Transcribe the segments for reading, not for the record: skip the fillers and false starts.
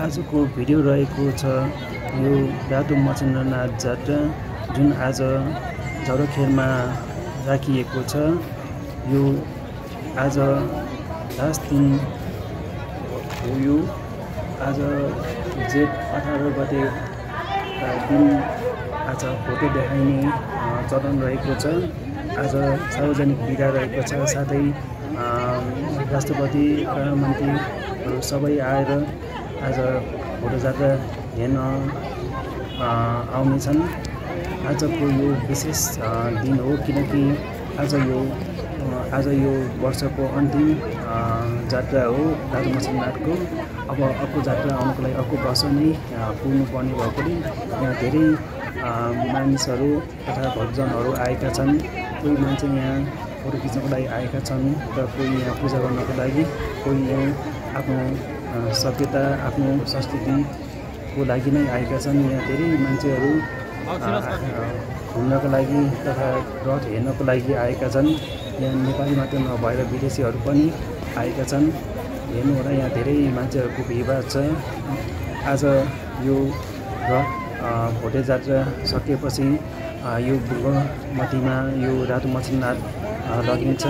आजको भिडियो रहेको छ यो रातो मच्छिन्द्रनाथ जात्रा जुन आज झौडखेलमा राखिएको छ। यो आज लास्ट दिन हो। यो आज जेठ 18 गतेका दिन आज फोटो देखाइने चलन रहेको छ। आज सार्वजनिक बिदा रहेको छ। साथै राष्ट्रपति प्रधानमन्त्रीहरू सबै आएर आज फोटो जात्रा हेर्न आउनेछन्। आजको यो विशेष दिन हो किनकि आज यो वर्षको अन्तिम जात्रा हो रातो मच्छिन्द्रनाथको। अब अर्को जात्रा आउनको लागि अर्को वर्ष नै पुग्नु पर्ने भएकोले यहाँ धेरै मानिसहरू तथा भक्तजनहरू आएका छन्। कोही मान्छे यहाँ फोटो खिच्नको लागि आएका छन् र कोही यहाँ पूजा गर्नको लागि, कोही यहाँ आफ्नो सभ्यता आफ्नो संस्कृतिको लागि नै आएका छन्। यहाँ धेरै मान्छेहरू घुम्नको लागि तथा रथ हेर्नको लागि आएका छन्। यहाँ नेपाली मात्र नभएर विदेशीहरू पनि आएका छन्। हेर्नु होला यहाँ धेरै मान्छेहरूको भिडभाड छ। आज यो रथ भोटे जात्रा सकिएपछि यो बुगमतीमा यो रातो मच्छिन्द्रनाथ लगिन्छ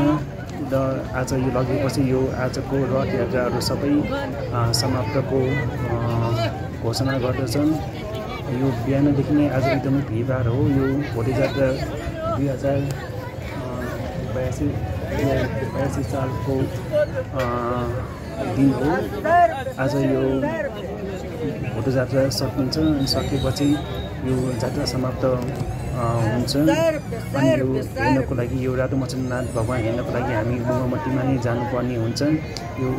र आज यो लगेपछि यो आजको रथ यात्राहरू सबै समाप्तको घोषणा गर्दछन्। यो बिहानदेखि नै आज एकदमै भिडभाड हो। यो भोटे जात्रा 2082 सालको दिन हो। आज यो भोटे जात्रा सकिन्छ। सकेपछि यो जात्रा समाप्त हुन्छ। अनि यो हेर्नको लागि यो रातो मच्छिन्द्रनाथ भगवान हेर्नको लागि हामी बुगमतीमा नै जानुपर्ने हुन्छ। यो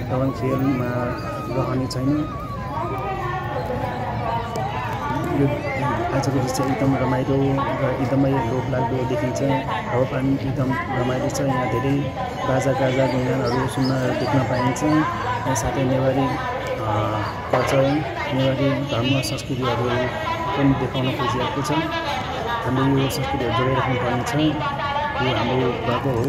झौडखेलमा रहने छैन। यो आजको दृश्य एकदम रमाइलो र एकदमै लोभलाग्दो देखिन्छ। हावापानी एकदम रमाइलो छ। यहाँ धेरै बाजागाजा ढुङ्गाहरू सुन्न देख्न पाइन्छ। यहाँ साथै नेवारी कल्चर नेवारी धर्म संस्कृतिहरू पनि देखाउन खोजिएको छ। हामीले यो संस्कृतिहरू जोगाइराख्नु पर्ने छ। यो हाम्रो भएको हो।